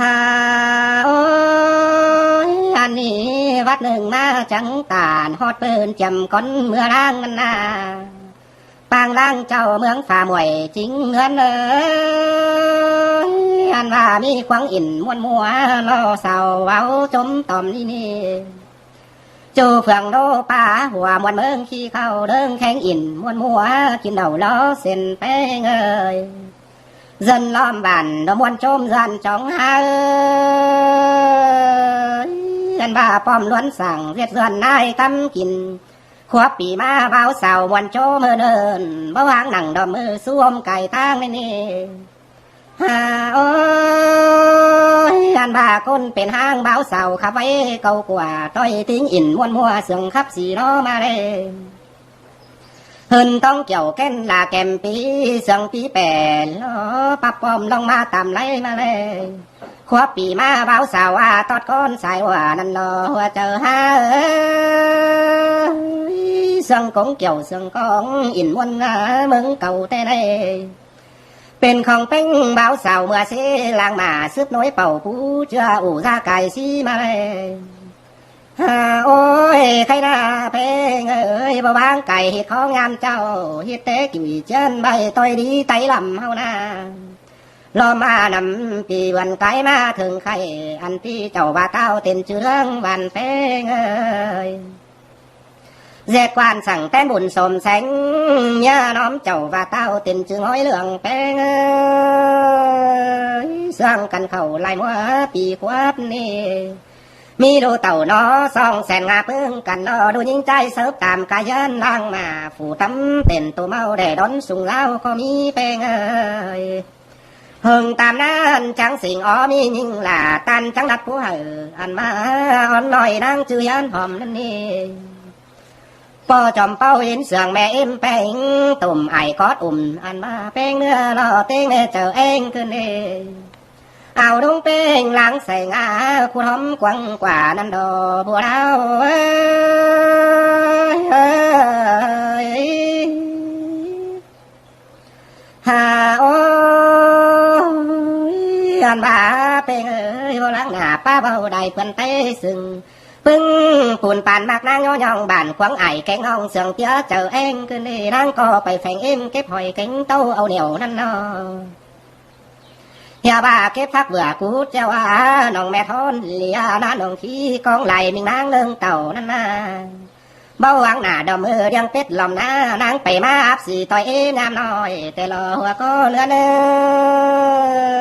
หาโอ้ยอันนี้วัดหนึ่งมาจังตาลฮอดปืนจำก้อนเมื่อร่างนั้นนาปางร่างเจ้าเมืองฝ่าหมวยจริงเงินอันว่ามีขวางอินมวนมัวล่อเสาเว้าจมต่อมนี่จูเฟืองโลป่าหัวมวนเมืองขี้เข้าเดิงแข็งอินมวนมัวกินเดาล้อเส้นแป้งdân lom bàn đó muôn chôm dân trong hai dân bà pom luân sảng viết dân ai cắm kín khoaปีมาเบาเสาวันโจมเนินบ่วางหนังดอมมือซ่วมไก่ทางนี่โอ้ยอันบ่าคนเป็นห้างเบาเสาขับไว้เก่ากว่าต้อยทิ้งอินม้วนมัวเสียงขับสีล้อมาเลยHân tông kiểu kén là kèm tí sương tí bè lo bắp bom long ma tạm lấy mà lê khóa bì ma báo xào tót con xài hòa năn lo chờ ha sương cũng kiểu sương con in muôn mừng cầu tê nàyเป็นของเป้งบ่าวสาวเมื่อเสลางมาซึบน้อยเป่าผู้เชื่ออู่ราไก่ซีมาเลยโอ้ยใครน่าเพลงบ่วางไก่เฮ็ดของงามเจ้าเฮ็ดแต่กิ่วเจิ้นใบต้อยดีไตลำเฮานาล้อมานำปีวันไก่มาถึงไข่อันที่เจ้าว่าเต้าเต้นชื่อเรื่องวันเพลงเจ็ดวันสั่งแต้นบุญสมแสงย่าน้อมเจ้าว่าเต้าเต้นชื่อห้อยเรื่องเพลงสร้างกันเข้าลายมัวปีควบนี่มีดูเต่าน้อซองแสนงาเพิ่งกันนอดูยิ่งใจเสิร์ฟตามกายยันล่างมาฝูตำเต้นตัวเมาได้ดอนสุงเล่าก็มีเพลงเฮิงตามนั้นจังสิ่งอ้อมียิ่งล่ะตันจังนัดผู้เหืออันมาอ่อนหน่อยนั่งจือยันหอมนั่นนี่ปอจอมเป้าเห็นเสืองแม่เอ็มแป้งตุ่มไอ้กอดอุ่มอันมาแป้งเนื้อรอเต้งเจอเองขึ้นเองเอาดงเป้งล้างใส่งาคุณหอมกว้างกว่านั้นดอกบัวดาวโอ้ยอันบ่าเป้งบัวล้างหน้าป้าเบาได้เพิ่นเต้ซึ่งปึ้งปูนปานมากนางย่องบ้านขวางไอ้แกงห้องเสียงเตี้ยเจอเองขึ้นนี่นางก็ไปแฝงเอ็มเก็บหอยเก่งโตเอาเหนียวนั่นนออย่าบ้าเก็บพักเบื่อกูเจ้าว่าน้องแม่ทอนเลียน้าน้องขี้กองไหลมิงนางเลิงเต่านั่นนาเบาหวังหน้าดอมมือเรียงเป็ดลอมหน้านางไปมาอับสีต่อยงามน้อยแต่รอหัวก็เลือเนื้อ